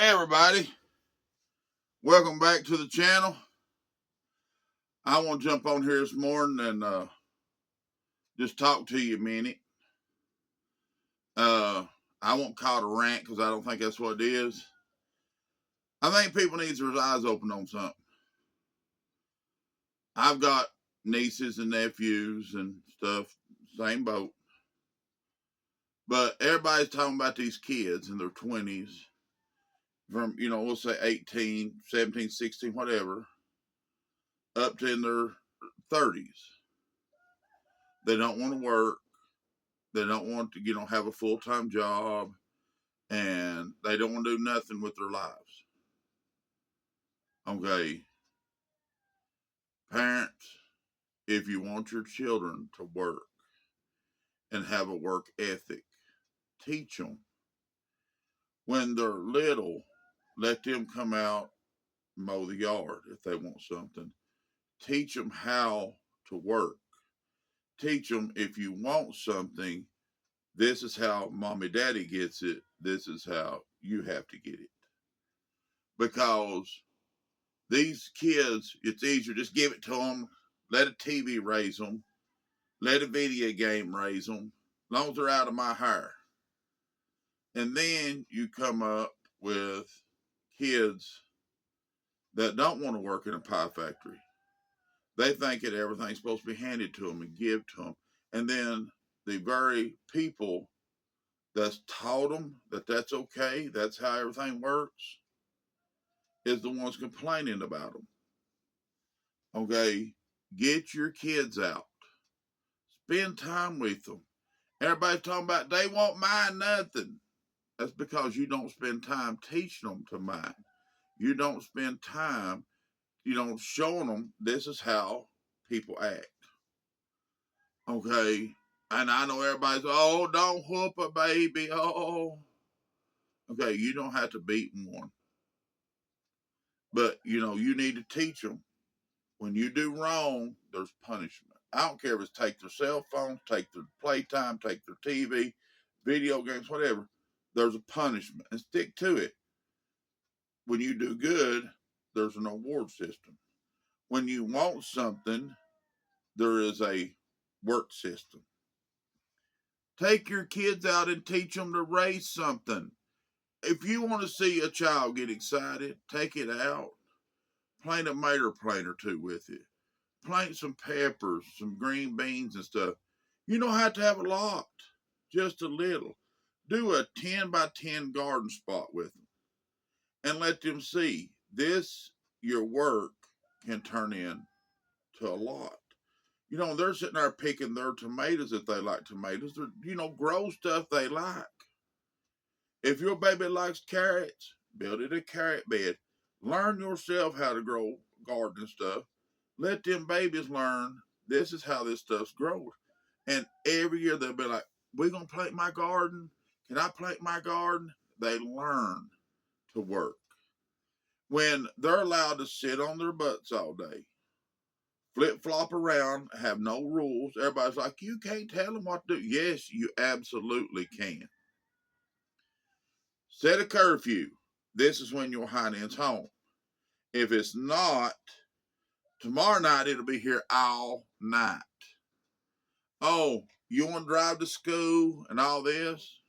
Hey everybody, welcome back to the channel. I want to jump on here this morning and just talk to you a minute. I won't call it a rant because I don't think that's what it is. I think people need their eyes open on something. I've got nieces and nephews and stuff, same boat. But everybody's talking about these kids in their 20s from, we'll say 18, 17, 16, whatever, up to in their 30s. They don't want to work. They don't want to, have a full-time job, and they don't want to do nothing with their lives. Okay, parents, if you want your children to work and have a work ethic, teach them. When they're little, let them come out, mow the yard if they want something. Teach them how to work. Teach them if you want something, this is how mommy daddy gets it. This is how you have to get it. Because these kids, it's easier. Just give it to them. Let a TV raise them. Let a video game raise them. As long as they're out of my hair. And then you come up with kids that don't want to work in a pie factory. They think that everything's supposed to be handed to them and give to them. And then the very people that's taught them that that's okay, that's how everything works, is the ones complaining about them. Okay, get your kids out. Spend time with them. Everybody's talking about they won't mind nothing. That's because you don't spend time teaching them to mind. You don't spend time, showing them this is how people act. Okay, and I know everybody's, oh, don't whoop a baby. Oh, okay, you don't have to beat one. But, you need to teach them. When you do wrong, there's punishment. I don't care if it's take their cell phones, take their playtime, take their TV, video games, whatever. There's a punishment, and stick to it. When you do good, there's an award system. When you want something, there is a work system. Take your kids out and teach them to raise something. If you want to see a child get excited, take it out. Plant a tomato plant or two with it. Plant some peppers, some green beans and stuff. You don't have to have a lot, just a little. Do a 10 by 10 garden spot with them and let them see this, your work can turn into a lot. They're sitting there picking their tomatoes if they like tomatoes. They're, grow stuff they like. If your baby likes carrots, build it a carrot bed. Learn yourself how to grow garden and stuff. Let them babies learn this is how this stuff's grown. And every year they'll be like, we're going to plant my garden. Can I plant my garden? They learn to work. When they're allowed to sit on their butts all day, flip-flop around, have no rules, everybody's like, you can't tell them what to do. Yes, you absolutely can. Set a curfew. This is when your hind end's home. If it's not, tomorrow night it'll be here all night. Oh, you want to drive to school and all this?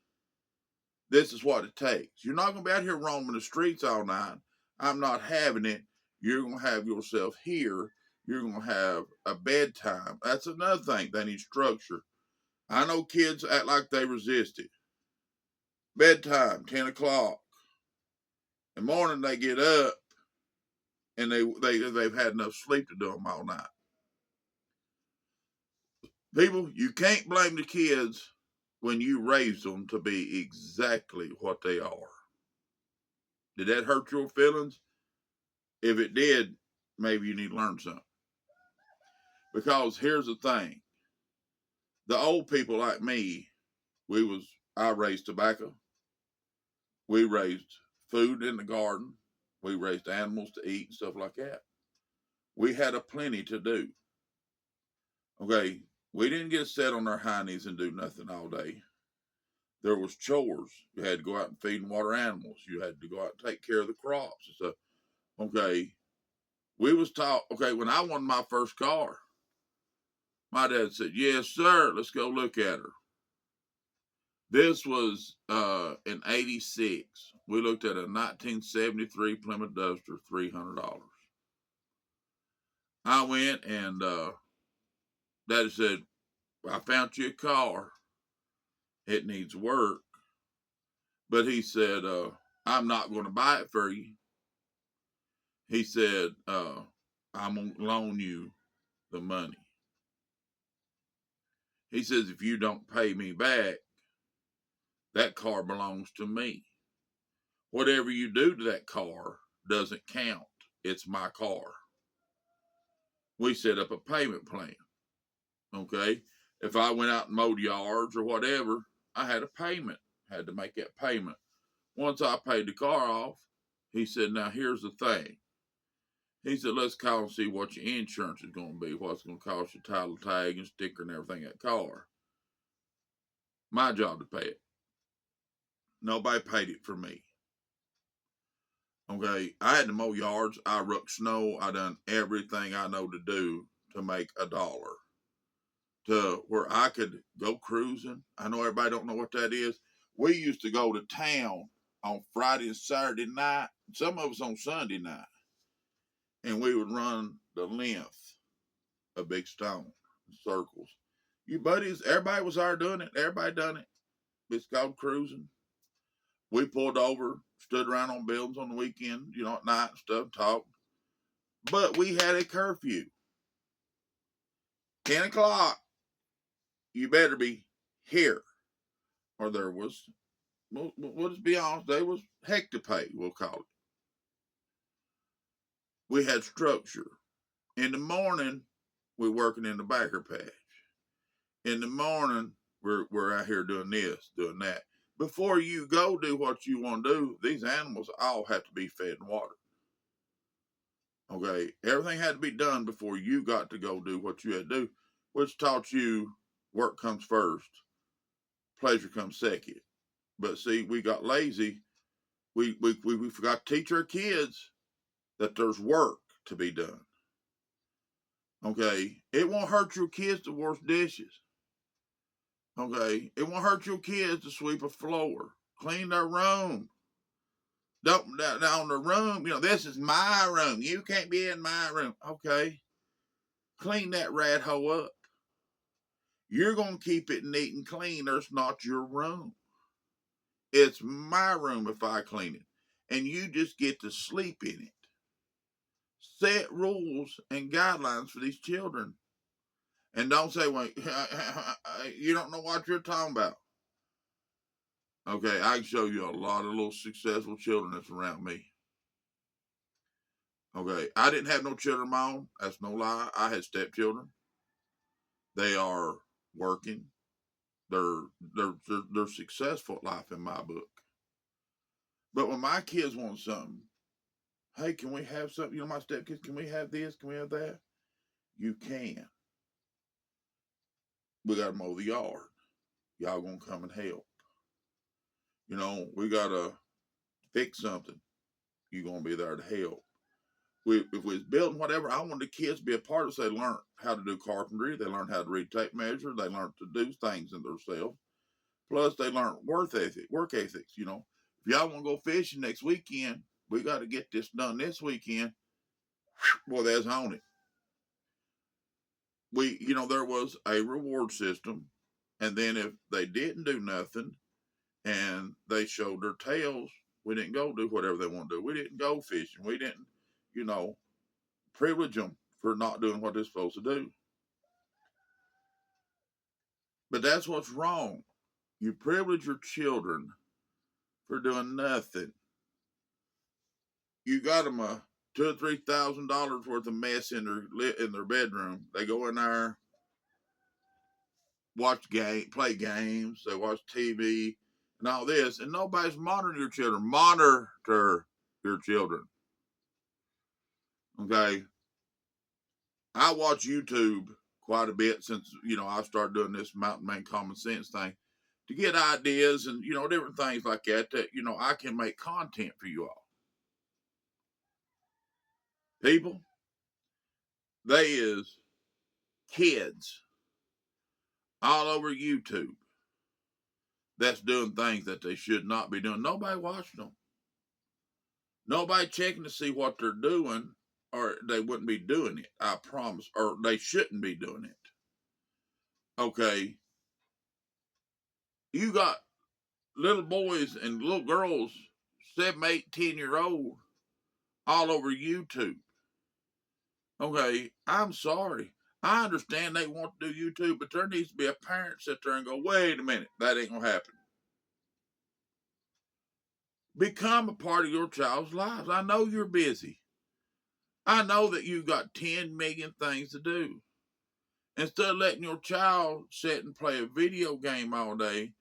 This is what it takes. You're not going to be out here roaming the streets all night. I'm not having it. You're going to have yourself here. You're going to have a bedtime. That's another thing. They need structure. I know kids act like they resist it. Bedtime, 10 o'clock. In the morning, they get up and they've had enough sleep to do them all night. People, you can't blame the kids when you raise them to be exactly what they are. Did that hurt your feelings? If it did, maybe you need to learn something. Because here's the thing. The old people like me, I raised tobacco. We raised food in the garden. We raised animals to eat and stuff like that. We had a plenty to do. Okay, we didn't get set on our hindies and do nothing all day. there was chores. You had to go out and feed and water animals. You had to go out and take care of the crops and stuff. Okay, we was taught. Okay, when I wanted my first car, my dad said, "Yes, sir. Let's go look at her." This was in '86. We looked at a 1973 Plymouth Duster, $300. I went and Daddy said, "I found you a car. It needs work." But he said, "I'm not going to buy it for you." He said, "I'm going to loan you the money." He says, "If you don't pay me back, that car belongs to me. Whatever you do to that car doesn't count. It's my car." We set up a payment plan. Okay. If I went out and mowed yards or whatever, I had a payment, had to make that payment. Once I paid the car off, he said, "Now here's the thing." He said, "Let's call and see what your insurance is going to be, what's going to cost your title tag and sticker and everything that car." My job to pay it. Nobody paid it for me. Okay, I had to mow yards. I rucked snow. I done everything I know to do to make $1 to where I could go cruising. I know everybody don't know what that is. We used to go to town on Friday and Saturday night. Some of us on Sunday night, and we would run the length of Big Stone circles. You buddies, everybody was there doing it. Everybody done it. It's called cruising. We pulled over, stood around on buildings on the weekend, at night and stuff, talked. But we had a curfew. 10 o'clock, you better be here. Or there was, we'll just be honest, there was heck to pay, we'll call it. We had structure. In the morning, we're working in the backer patch. In the morning, we're out here doing this, doing that. Before you go do what you want to do, these animals all have to be fed and watered. Okay, everything had to be done before you got to go do what you had to do, which taught you work comes first, pleasure comes second. But see, we got lazy. We forgot to teach our kids that there's work to be done. Okay, it won't hurt your kids to wash dishes. Okay, it won't hurt your kids to sweep a floor, clean their room. Don't down the room. This is my room. You can't be in my room. Okay, clean that rat hole up. You're gonna keep it neat and clean. There's not your room. It's my room if I clean it, and you just get to sleep in it. Set rules and guidelines for these children. And don't say, "Well, you don't know what you're talking about." Okay, I can show you a lot of little successful children that's around me. Okay, I didn't have no children of my own. That's no lie. I had stepchildren. They are working. They're successful at life in my book. But when my kids want something, "Hey, can we have something?" My stepkids, "Can we have this? Can we have that?" You can. We got to mow the yard. Y'all gonna come and help. We gotta fix something. You gonna be there to help. If we was building whatever, I wanted the kids to be a part of it. So they learned how to do carpentry. They learned how to read tape measure. They learned to do things in themselves. Plus, they learned work ethics. If y'all want to go fishing next weekend, we got to get this done this weekend. Boy, that's on it. There was a reward system, and then if they didn't do nothing and they showed their tails, we didn't go do whatever they want to do. We didn't go fishing. We didn't, privilege them for not doing what they're supposed to do. But that's what's wrong. You privilege your children for doing nothing. You got them a $2,000 or $3,000 worth of mess in their bedroom. They go in there, play games, they watch TV and all this, and nobody's monitoring your children. Monitor your children. Okay. I watch YouTube quite a bit since, I started doing this mountain man common sense thing. to get ideas and, different things like that, I can make content for you all. People, they is kids all over YouTube that's doing things that they should not be doing. Nobody watching them. Nobody checking to see what they're doing, or they wouldn't be doing it, I promise. Or they shouldn't be doing it. Okay. You got little boys and little girls, 7, 8, 10-year old, all over YouTube. Okay, I'm sorry. I understand they want to do YouTube, but there needs to be a parent sit there and go, wait a minute, that ain't gonna happen. Become a part of your child's lives. I know you're busy. I know that you've got 10 million things to do. Instead of letting your child sit and play a video game all day,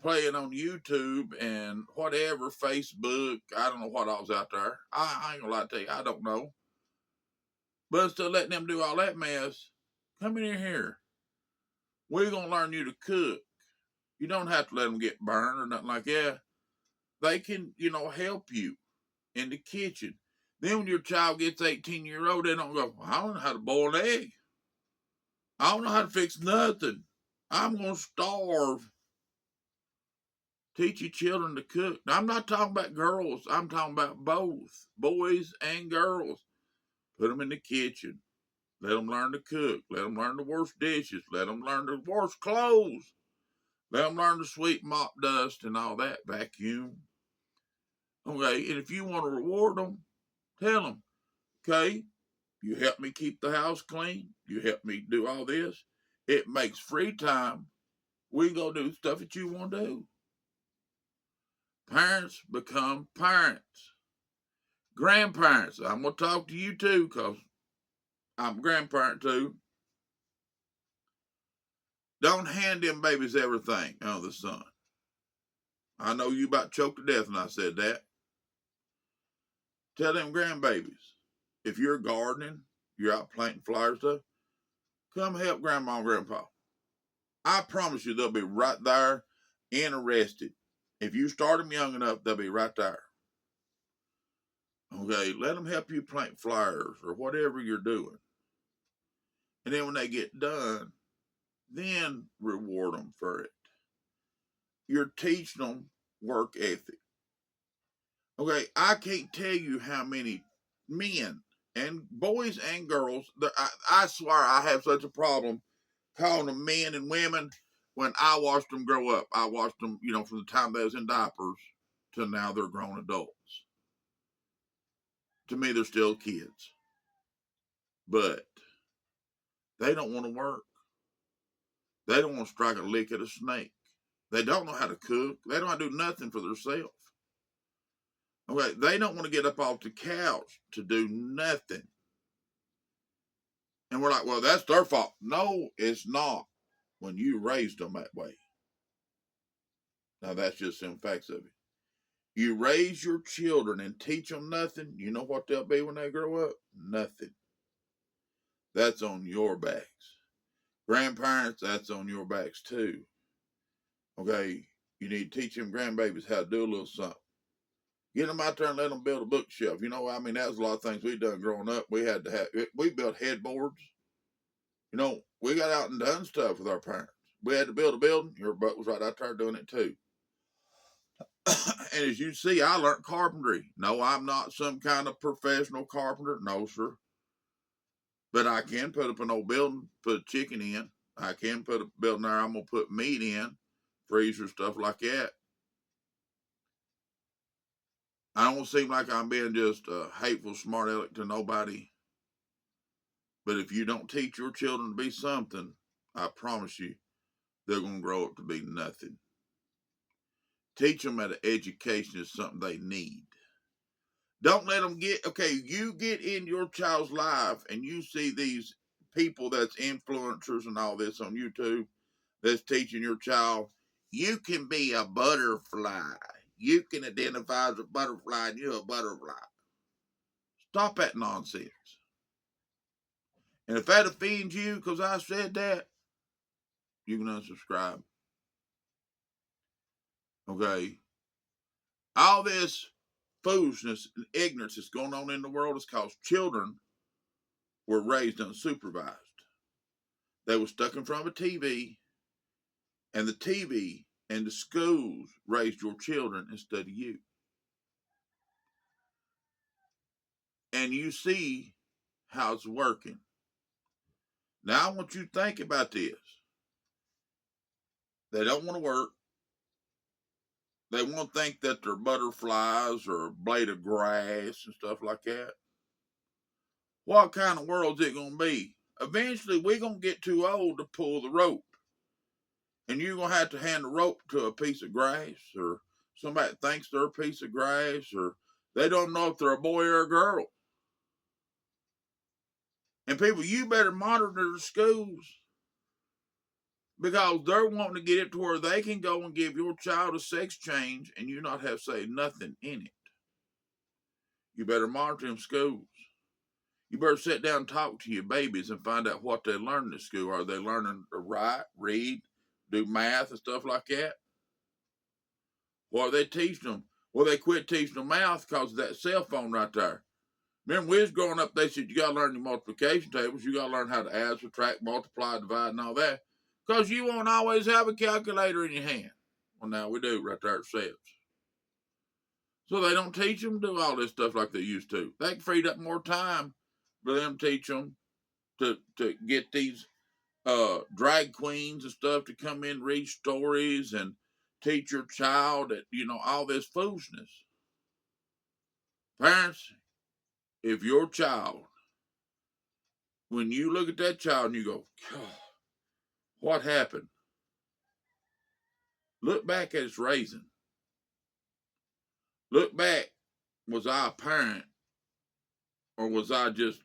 play it on YouTube and whatever, Facebook, I don't know what all's out there. I ain't gonna lie to you, I don't know. But instead of letting them do all that mess, come in here. We're gonna learn you to cook. You don't have to let them get burned or nothing like that. They can, help you in the kitchen. Then when your child gets 18-year old, they don't go, I don't know how to boil an egg. I don't know how to fix nothing. I'm going to starve. Teach your children to cook. Now, I'm not talking about girls. I'm talking about both, boys and girls. Put them in the kitchen. Let them learn to cook. Let them learn to wash dishes. Let them learn to wash clothes. Let them learn to sweep, mop, dust, and all that. Vacuum. Okay, and if you want to reward them, tell them, okay, you help me keep the house clean. You help me do all this. It makes free time. We can go do stuff that you want to do. Parents become parents. Grandparents, I'm going to talk to you too because I'm a grandparent too. Don't hand them babies everything under the sun. I know you about choked to death when I said that. Tell them grandbabies, if you're gardening, you're out planting flowers stuff, come help grandma and grandpa. I promise you they'll be right there, interested. If you start them young enough, they'll be right there. Okay, let them help you plant flowers or whatever you're doing. And then when they get done, then reward them for it. You're teaching them work ethic. Okay, I can't tell you how many men and boys and girls, I swear I have such a problem calling them men and women when I watched them grow up. I watched them, from the time they was in diapers to now they're grown adults. To me, they're still kids. But they don't want to work. They don't want to strike a lick at a snake. They don't know how to cook. They don't want to do nothing for themselves. Okay, they don't want to get up off the couch to do nothing. And we're like, well, that's their fault. No, it's not when you raised them that way. Now, that's just some facts of it. You raise your children and teach them nothing, you know what they'll be when they grow up? Nothing. That's on your backs. Grandparents, that's on your backs too. Okay, you need to teach them grandbabies how to do a little something. Get them out there and let them build a bookshelf. That was a lot of things we done growing up. We built headboards. We got out and done stuff with our parents. We had to build a building. Your butt was right out there doing it too. And as you see, I learned carpentry. No, I'm not some kind of professional carpenter. No, sir. But I can put up an old building, put a chicken in. I can put a building there I'm going to put meat in, freezer, stuff like that. I don't seem like I'm being just a hateful smart aleck to nobody. But if you don't teach your children to be something, I promise you, they're going to grow up to be nothing. Teach them that an education is something they need. Don't let them you get in your child's life and you see these people that's influencers and all this on YouTube that's teaching your child, you can be a butterfly. You can identify as a butterfly and you're a butterfly. Stop that nonsense. And if that offends you because I said that, you can unsubscribe. Okay? All this foolishness and ignorance that's going on in the world is because children were raised unsupervised. They were stuck in front of a TV, and the TV and the schools raised your children instead of you. And you see how it's working. Now I want you to think about this. They don't want to work. They want to think that they're butterflies or a blade of grass and stuff like that. What kind of world is it going to be? Eventually, we're going to get too old to pull the rope. And you're going to have to hand the rope to a piece of grass, or somebody that thinks they're a piece of grass, or they don't know if they're a boy or a girl. And people, you better monitor the schools, because they're wanting to get it to where they can go and give your child a sex change and you not have to say nothing in it. You better monitor them schools. You better sit down and talk to your babies and find out what they learn in school. Are they learning to write, read, do math and stuff like that? What are they teaching them? Well, they quit teaching them math because of that cell phone right there. Remember, when we was growing up, they said you got to learn your multiplication tables. You got to learn how to add, subtract, multiply, divide, and all that. Because you won't always have a calculator in your hand. Well, now we do right there, it says. So they don't teach them to do all this stuff like they used to. They can free up more time for them to teach them to get these drag queens and stuff to come in, read stories, and teach your child that, all this foolishness. Parents, if your child, when you look at that child and you go, God, what happened? Look back at its raising. Look back, was I a parent, or was I just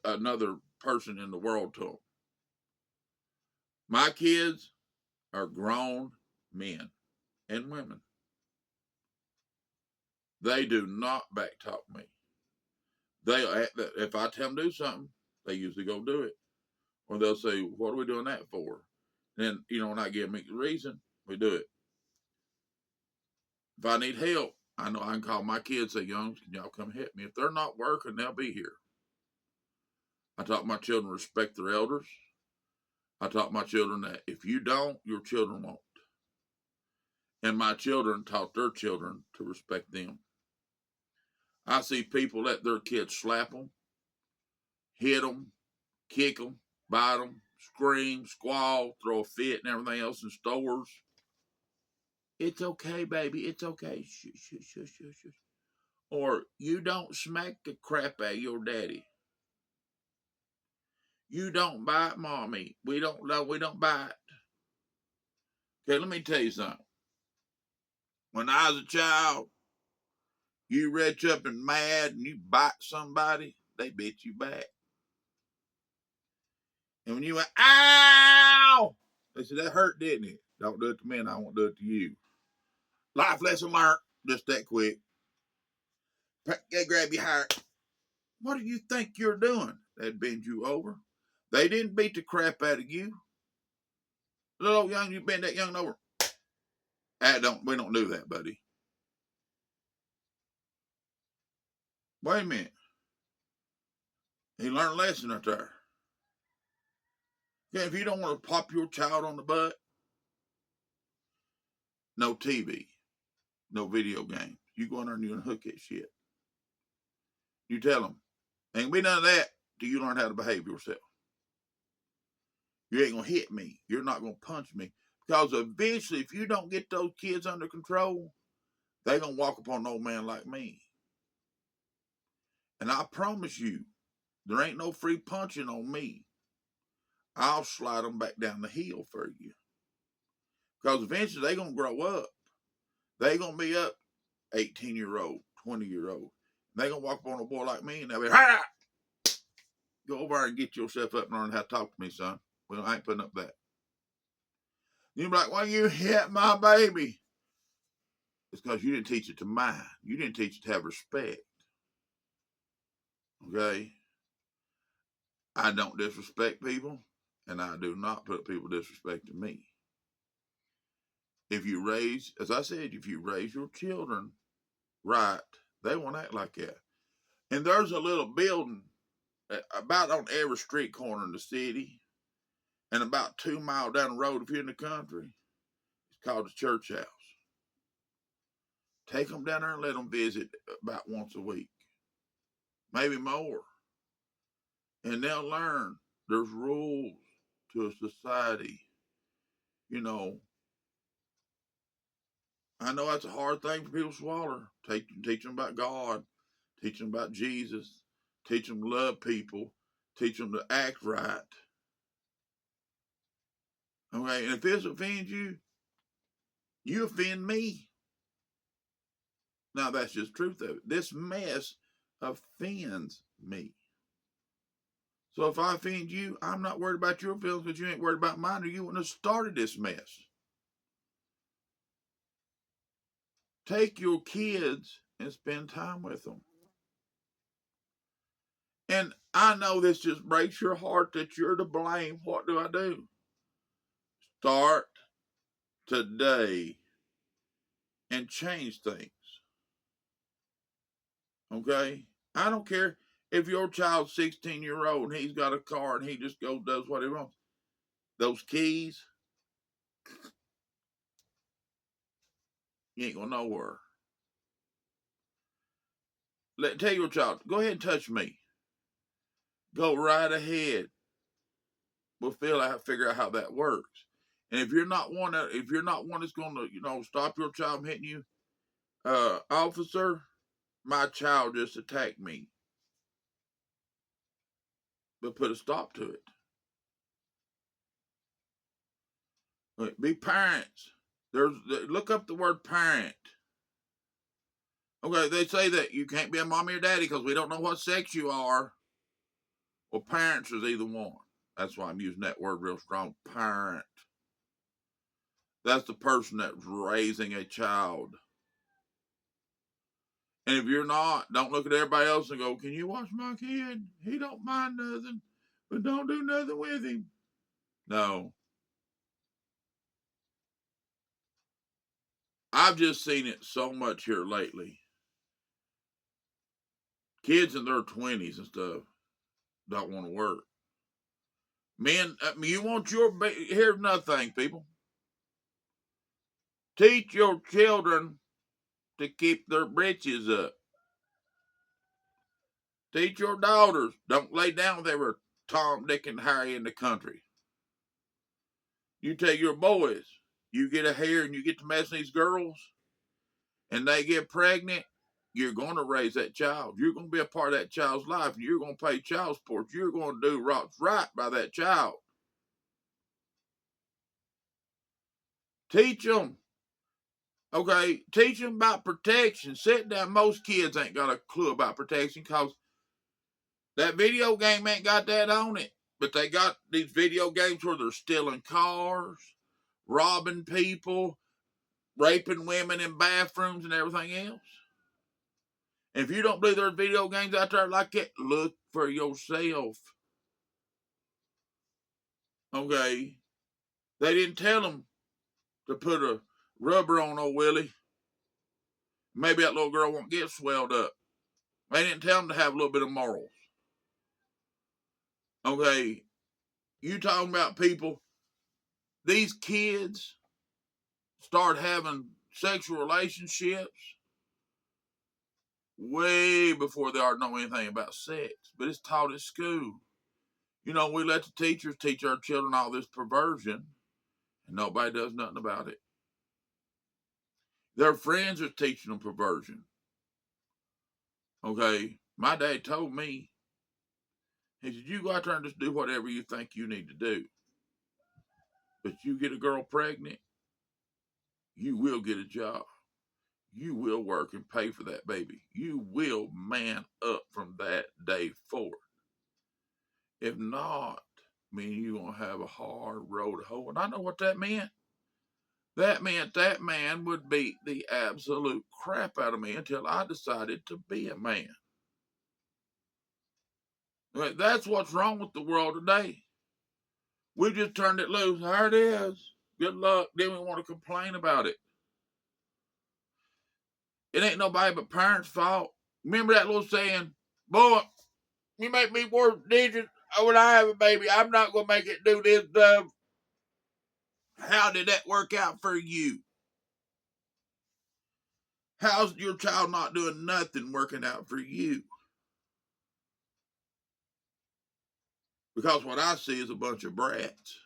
another person in the world to them? My kids are grown men and women. They do not backtalk me. If I tell them to do something, they usually go do it. Or they'll say, what are we doing that for? And then, when I give me the reason, we do it. If I need help, I know I can call my kids and say, Youngs, can y'all come help me? If they're not working, they'll be here. I taught my children to respect their elders. I taught my children that if you don't, your children won't. And my children taught their children to respect them. I see people let their kids slap them, hit them, kick them, bite them, scream, squall, throw a fit and everything else in stores. It's okay, baby. It's okay. Shush, shush, shush, shush, shush. Or you don't smack the crap out of your daddy. You don't bite mommy. We don't bite. Okay, let me tell you something. When I was a child, you reach up and mad and you bite somebody, they bit you back. And when you went, ow! They said, that hurt, didn't it? Don't do it to me and I won't do it to you. Life lesson learned, just that quick. Grab your hair. What do you think you're doing? They'd bend you over. They didn't beat the crap out of you. Little old young, you bend that young over. We don't do that, buddy. Wait a minute. He learned a lesson right there. Okay, if you don't want to pop your child on the butt, no TV, no video games. You go in there and you unhook that shit. You tell them, ain't gonna be none of that till you learn how to behave yourself. You ain't gonna hit me. You're not gonna punch me. Because eventually, if you don't get those kids under control, they're gonna walk upon an old man like me. And I promise you, there ain't no free punching on me. I'll slide them back down the hill for you. Because eventually they're going to grow up. They're going to be up 18-year-old, 20-year-old. They're going to walk up on a boy like me and they'll be, ha! Go over there and get yourself up and learn how to talk to me, son. Well, I ain't putting up that. You'll be like, well, you hit my baby. It's because you didn't teach it to mind. You didn't teach it to have respect. Okay? I don't disrespect people, and I do not put people disrespecting me. If you raise, as I said, if you raise your children right, they won't act like that. And there's a little building about on every street corner in the city, and about 2 miles down the road if you're in the country. It's called the church house. Take them down there and let them visit about once a week, maybe more. And they'll learn there's rules to a society. You know, I know that's a hard thing for people to swallow. Teach them about God, teach them about Jesus, teach them to love people, teach them to act right. Okay, and if this offends you, you offend me. Now that's just truth of it. This mess offends me. So if I offend you, I'm not worried about your feelings because you ain't worried about mine, or you wouldn't have started this mess. Take your kids and spend time with them. And I know this just breaks your heart that you're to blame. What do I do? Start today and change things. Okay? I don't care if your child's 16-year-old and he's got a car and he just goes does what he wants. Those keys, you ain't going nowhere. Tell your child, go ahead and touch me. Go right ahead. We'll figure out how that works. And if you're not one that's going to, stop your child from hitting you, officer, my child just attacked me. But put a stop to it. Be parents. Look up the word parent. Okay, they say that you can't be a mommy or daddy because we don't know what sex you are. Well, parents is either one. That's why I'm using that word real strong. Parent. That's the person that's raising a child. And if you're not, don't look at everybody else and go, can you watch my kid? He don't mind nothing, but don't do nothing with him. No. I've just seen it so much here lately. Kids in their 20s and stuff don't want to work. Men, you want here's another thing, people. Teach your children to keep their britches up. Teach your daughters, don't lay down with every Tom, Dick, and Harry in the country. You tell your boys, you get a hair and you get to mess these girls, and they get pregnant, you're going to raise that child. You're going to be a part of that child's life, and you're going to pay child support. You're going to do what's right by that child. Teach them. Okay, teach them about protection. Sit down. Most kids ain't got a clue about protection because that video game ain't got that on it. But they got these video games where they're stealing cars, robbing people, raping women in bathrooms and everything else. And if you don't believe there's video games out there like that, look for yourself. Okay? They didn't tell them to put a rubber on old Willie. Maybe that little girl won't get swelled up. They didn't tell them to have a little bit of morals. Okay? You talking about people, these kids start having sexual relationships way before they already know anything about sex. But it's taught at school. We let the teachers teach our children all this perversion, and nobody does nothing about it. Their friends are teaching them perversion. Okay, my dad told me, he said, you go out there and just do whatever you think you need to do. But you get a girl pregnant, you will get a job. You will work and pay for that baby. You will man up from that day forward. If not, you're going to have a hard road to hoe. And I know what that meant. That meant that man would beat the absolute crap out of me until I decided to be a man. That's what's wrong with the world today. We just turned it loose. There it is. Good luck. Then we want to complain about it. It ain't nobody but parents' fault. Remember that little saying, boy, you make me work digits when I have a baby. I'm not going to make it do this stuff. How did that work out for you? How's your child not doing nothing working out for you? Because what I see is a bunch of brats.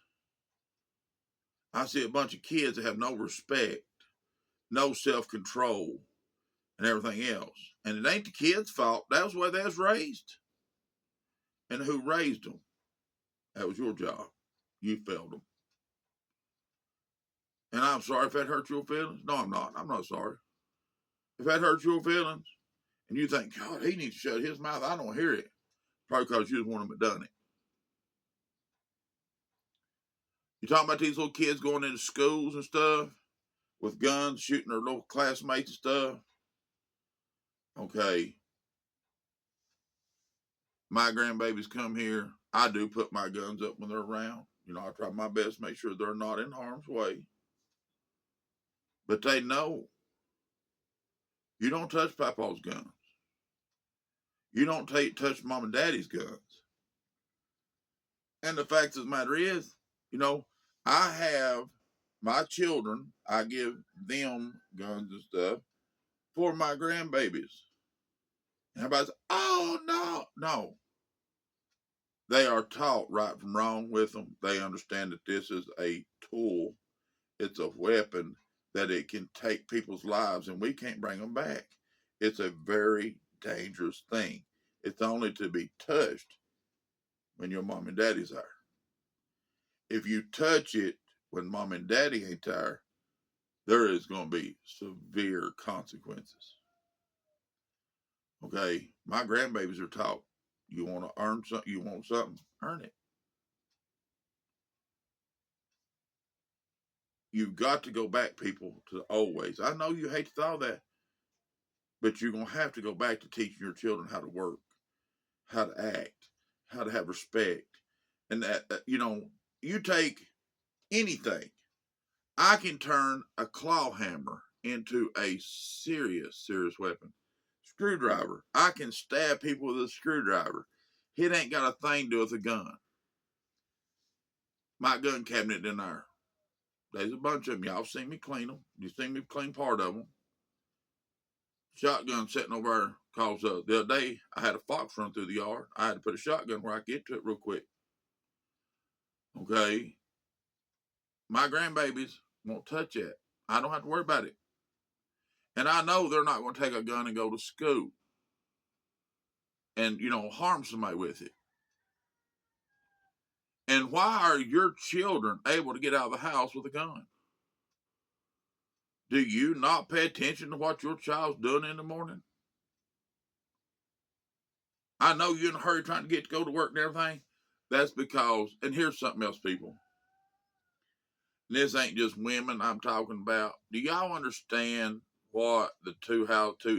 I see a bunch of kids that have no respect, no self-control, and everything else. And it ain't the kids' fault. That was the way they was raised. And who raised them? That was your job. You failed them. And I'm sorry if that hurt your feelings. No, I'm not. I'm not sorry. If that hurts your feelings, and you think, God, he needs to shut his mouth, I don't hear it. Probably because you just want him to done it. You talking about these little kids going into schools and stuff with guns, shooting their little classmates and stuff. Okay. My grandbabies come here. I do put my guns up when they're around. You know, I try my best to make sure they're not in harm's way. But they know you don't touch Papa's guns. You don't touch Mom and Daddy's guns. And the fact of the matter is, you know, I have my children, I give them guns and stuff for my grandbabies. And everybody's, oh, no, no. They are taught right from wrong with them. They understand that this is a tool, it's a weapon, that it can take people's lives and we can't bring them back. It's a very dangerous thing. It's only to be touched when your mom and daddy's there. If you touch it when mom and daddy ain't there, there is going to be severe consequences. Okay, my grandbabies are taught, you want to earn something, you want something, earn it. You've got to go back, people, to the old ways. I know you hate the thought of that, but you're going to have to go back to teaching your children how to work, how to act, how to have respect. And that, you know, you take anything. I can turn a claw hammer into a serious weapon. Screwdriver. I can stab people with a screwdriver. It ain't got a thing to do with a gun. My gun cabinet in there. There's a bunch of them. Y'all seen me clean them. You seen me clean part of them. Shotgun sitting over there. Cause the other day I had a fox run through the yard. I had to put a shotgun where I could get to it real quick. Okay. My grandbabies won't touch it. I don't have to worry about it. And I know they're not going to take a gun and go to school and, you know, harm somebody with it. And why are your children able to get out of the house with a gun? Do you not pay attention to what your child's doing in the morning? I know you're in a hurry trying to go to work and everything. That's because, and here's something else, people. This ain't just women I'm talking about. Do y'all understand what the two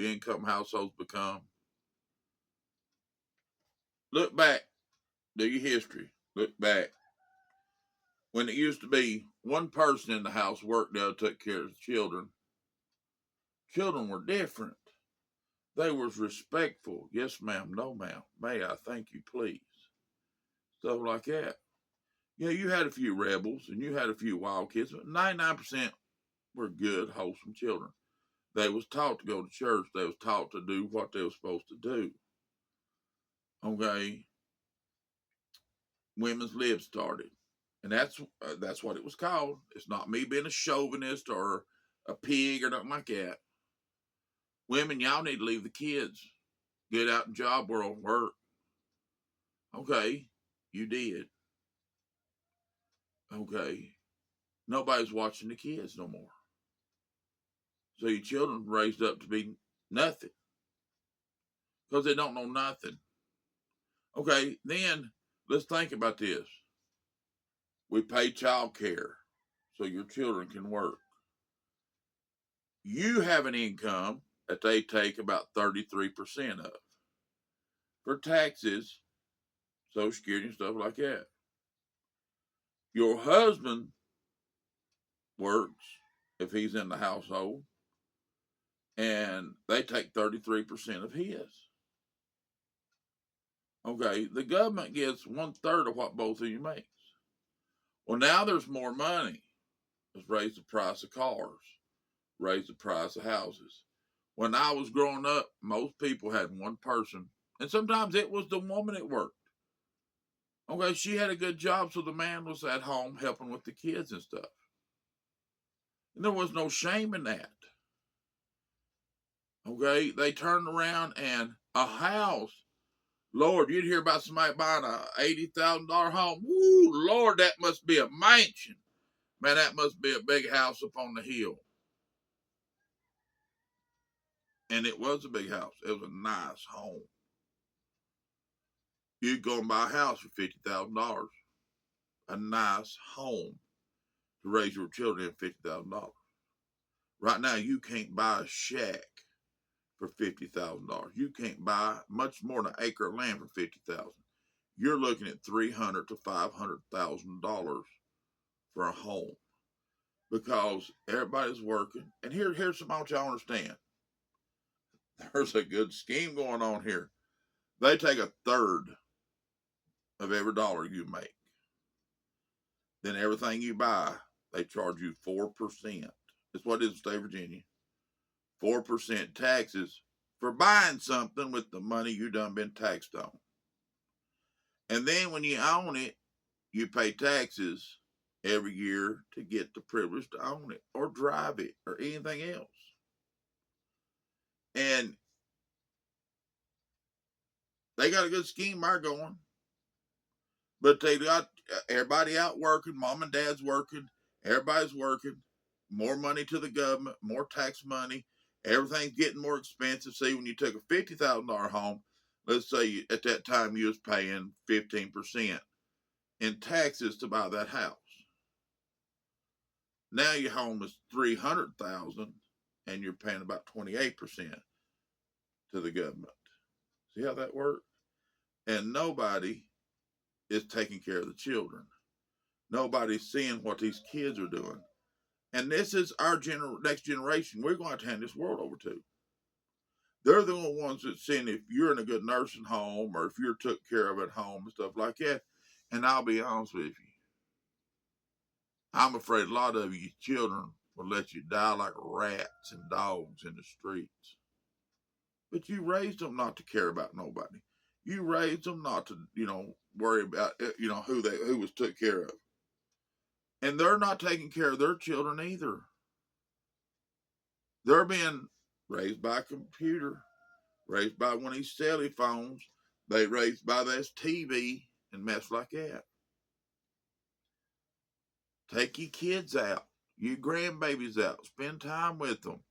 income households become? Look back, do your history. Look back. When it used to be one person in the house worked there, took care of the children. Children were different. They was respectful. Yes, ma'am. No, ma'am. May I? Thank you, please. Stuff like that. Yeah, you had a few rebels and you had a few wild kids, but 99% were good, wholesome children. They was taught to go to church. They was taught to do what they were supposed to do. Okay. Women's lib started. And that's what it was called. It's not me being a chauvinist or a pig or nothing like that. Women, y'all need to leave the kids. Get out in job world, work. Okay, you did. Okay. Nobody's watching the kids no more. So your children raised up to be nothing. Because they don't know nothing. Okay, then let's think about this. We pay child care so your children can work. You have an income that they take about 33% of for taxes, Social Security, and stuff like that. Your husband works if he's in the household, and they take 33% of his. Okay, the government gets 1/3 of what both of you make. Well, now there's more money. Let's raise the price of cars, raise the price of houses. When I was growing up, most people had one person, and sometimes it was the woman at work. Okay, she had a good job, so the man was at home helping with the kids and stuff. And there was no shame in that. Okay, they turned around and a house. Lord, you'd hear about somebody buying a $80,000 home. Woo, Lord, that must be a mansion. Man, that must be a big house up on the hill. And it was a big house. It was a nice home. You'd go and buy a house for $50,000. A nice home to raise your children in $50,000. Right now, you can't buy a shack for $50,000. You can't buy much more than an acre of land for $50,000. You're looking at $300,000 to $500,000 for a home because everybody's working. And here's something I want y'all to understand. There's a good scheme going on here. They take 1/3 of every dollar you make. Then everything you buy, they charge you 4%. That's what it is in the state of Virginia. 4% taxes for buying something with the money you done been taxed on. And then when you own it, you pay taxes every year to get the privilege to own it or drive it or anything else. And they got a good scheme there going. But they got everybody out working, mom and dad's working, everybody's working, more money to the government, more tax money, everything's getting more expensive. See, when you took a $50,000 home, let's say at that time you was paying 15% in taxes to buy that house. Now your home is $300,000 and you're paying about 28% to the government. See how that works? And nobody is taking care of the children. Nobody's seeing what these kids are doing. And this is our next generation we're going to hand this world over to. They're the ones that seeing if you're in a good nursing home or if you're took care of at home and stuff like that. And I'll be honest with you, I'm afraid a lot of you children will let you die like rats and dogs in the streets. But you raised them not to care about nobody. You raised them not to, worry about, who was took care of. And they're not taking care of their children either. They're being raised by a computer, raised by one of these celly phones. They raised by this TV and mess like that. Take your kids out, your grandbabies out, spend time with them.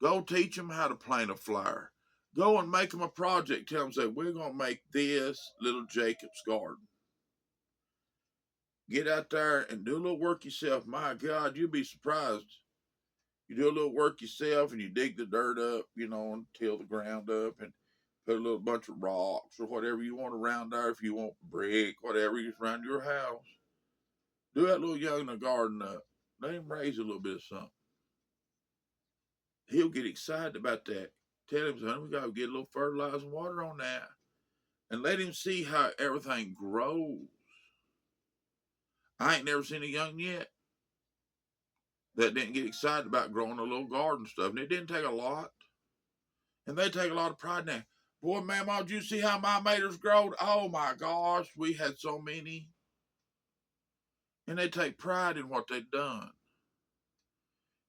Go teach them how to plant a flower. Go and make them a project. Tell them, say, we're going to make this little Jacob's garden. Get out there and do a little work yourself. My God, you'll be surprised. You do a little work yourself and you dig the dirt up, and till the ground up and put a little bunch of rocks or whatever you want around there. If you want brick, whatever you around your house. Do that little young in the garden up. Let him raise a little bit of something. He'll get excited about that. Tell him, son, we got to get a little fertilizer and water on that. And let him see how everything grows. I ain't never seen a young yet that didn't get excited about growing a little garden stuff. And it didn't take a lot. And they take a lot of pride in that. Boy, Mama, did you see how my tomatoes growed? Oh my gosh, we had so many. And they take pride in what they've done.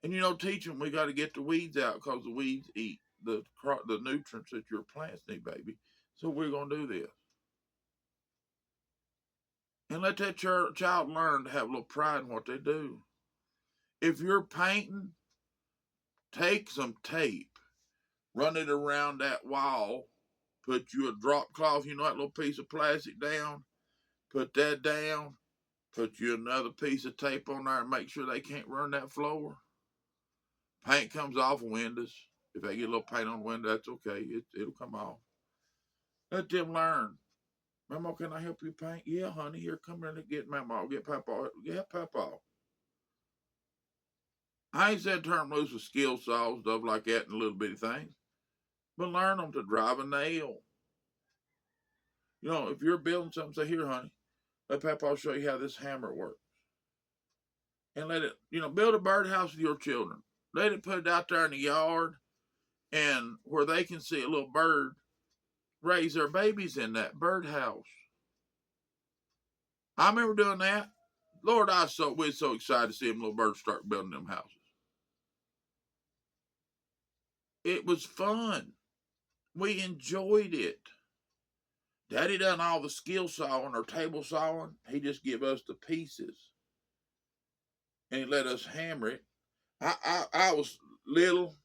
And teach them we got to get the weeds out because the weeds eat the nutrients that your plants need, baby. So we're going to do this. And let that child learn to have a little pride in what they do. If you're painting, take some tape, run it around that wall, put you a drop cloth, that little piece of plastic down, put that down, put you another piece of tape on there and make sure they can't run that floor. Paint comes off windows. If they get a little paint on the window, that's okay. It'll come off. Let them learn. Mama, can I help you paint? Yeah, honey. Here, come here and get Mama. Get Papa. Yeah, Papa. I ain't said turn them loose with skill saws, stuff like that, and little bitty things, but learn them to drive a nail. You know, if you're building something, say, here, honey, let Papa show you how this hammer works. And let it, build a birdhouse with your children. Let it put it out there in the yard and where they can see a little bird raise their babies in that birdhouse. I remember doing that. Lord, we're so excited to see them little birds start building them houses. It was fun. We enjoyed it. Daddy done all the skill sawing or table sawing. He just give us the pieces. And he let us hammer it. I was little.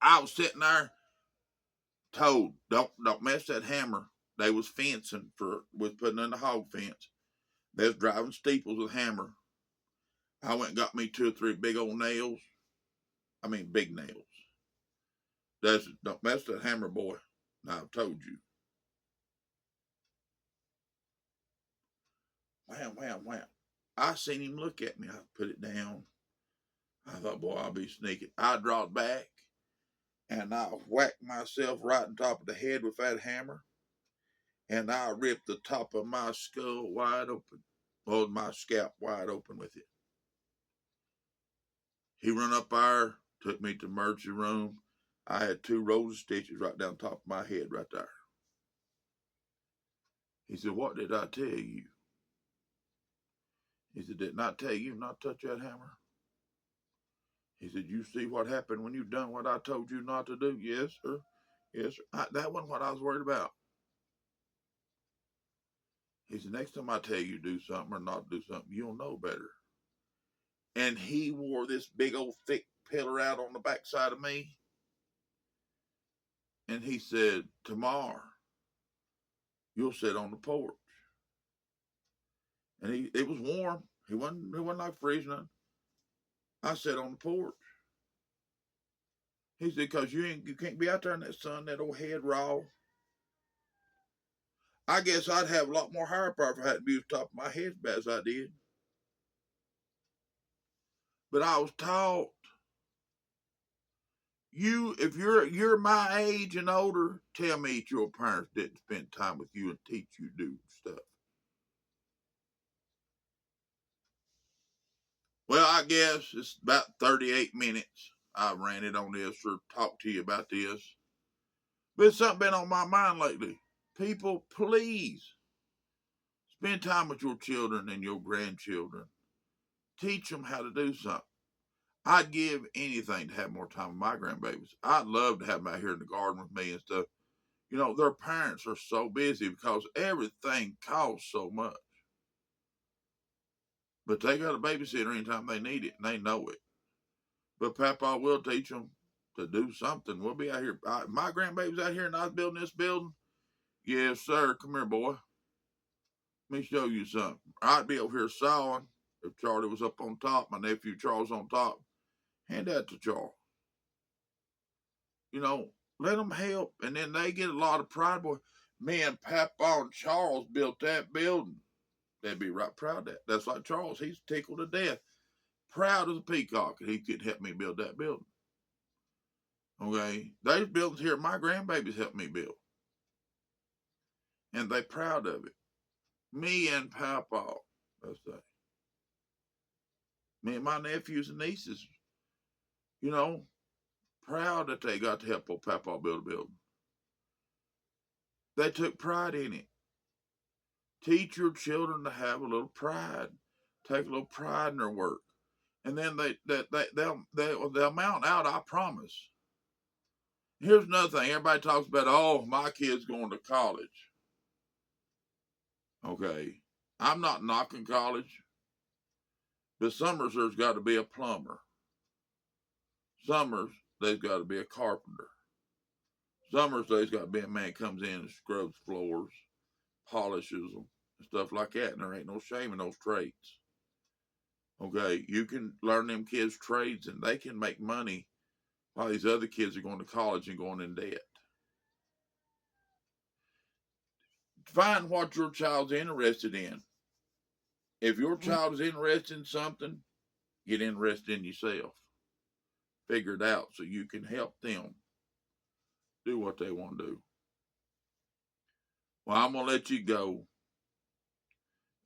I was sitting there told, don't mess that hammer. They was fencing was putting in the hog fence. They was driving steeples with hammer. I went and got me 2 or 3 big old nails. I mean big nails. Don't mess that hammer, boy. Now I've told you. Wham, wham, wham. I seen him look at me. I put it down. I thought, boy, I'll be sneaking. I dropped back and I whacked myself right on top of the head with that hammer. And I ripped the top of my skull wide open. Well, my scalp wide open with it. He run up there, took me to the emergency room. I had 2 rows of stitches right down top of my head right there. He said, what did I tell you? He said, didn't I tell you not to touch that hammer? He said, you see what happened when you done what I told you not to do? Yes, sir. Yes, sir. That wasn't what I was worried about. He said, next time I tell you to do something or not do something, you'll know better. And he wore this big old thick pillar out on the backside of me. And he said, tomorrow, you'll sit on the porch. And it was warm. He wasn't like freezing. I sat on the porch. He said, because you can't be out there in that sun, that old head raw. I guess I'd have a lot more hair power if I had to be on top of my head as bad as I did. But I was taught, if you're my age and older, tell me that your parents didn't spend time with you and teach you to do stuff. Well, I guess it's about 38 minutes. I ranted on this or talked to you about this. But it's something been on my mind lately. People, please spend time with your children and your grandchildren. Teach them how to do something. I'd give anything to have more time with my grandbabies. I'd love to have them out here in the garden with me and stuff. Their parents are so busy because everything costs so much. But they got a babysitter anytime they need it, and they know it. But Papa will teach them to do something. We'll be out here. My grandbaby's out here, and I was building this building. Yes, sir. Come here, boy. Let me show you something. I'd be over here sawing. If Charlie was up on top, my nephew Charles on top, hand that to Charles. Let them help, and then they get a lot of pride. Boy, me and Papa and Charles built that building. They'd be right proud of that. That's like Charles. He's tickled to death. Proud as a peacock that he could help me build that building. Okay? Those buildings here, my grandbabies helped me build. And they proud of it. Me and Papa, let's say. Me and my nephews and nieces, proud that they got to help old Papa build a building. They took pride in it. Teach your children to have a little pride. Take a little pride in their work. And then they'll mount out, I promise. Here's another thing. Everybody talks about, oh, my kid's going to college. Okay. I'm not knocking college. But summers, there's got to be a plumber. Summers, there's got to be a carpenter. Summers, there's got to be a man comes in and scrubs floors, polishes them, and stuff like that. And there ain't no shame in those trades. Okay, you can learn them kids trades and they can make money while these other kids are going to college and going in debt. Find what your child's interested in. If your child is interested in something, get interested in yourself. Figure it out so you can help them do what they want to do. Well, I'm going to let you go.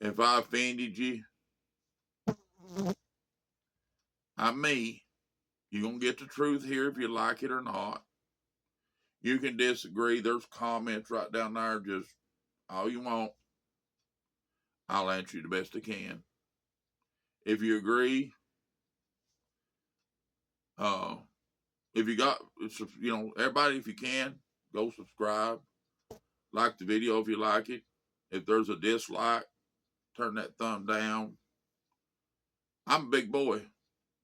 If I offended you, I'm me. You're going to get the truth here if you like it or not. You can disagree. There's comments right down there. Just all you want. I'll answer you the best I can. If you agree, if you got, everybody, if you can, go subscribe. Like the video if you like it. If there's a dislike, turn that thumb down. I'm a big boy.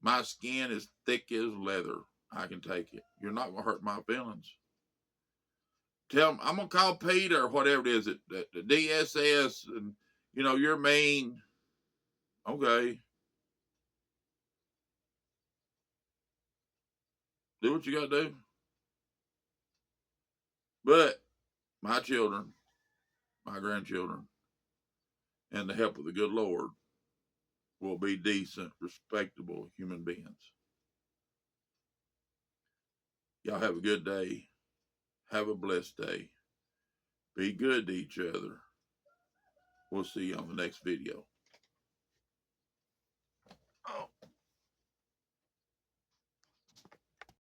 My skin is thick as leather. I can take it. You're not going to hurt my feelings. Tell them, I'm going to call Peter or whatever it is, the DSS, and, you're mean. Okay. Do what you got to do. But my children, my grandchildren, and the help of the good Lord will be decent, respectable human beings. Y'all have a good day. Have a blessed day. Be good to each other. We'll see you on the next video.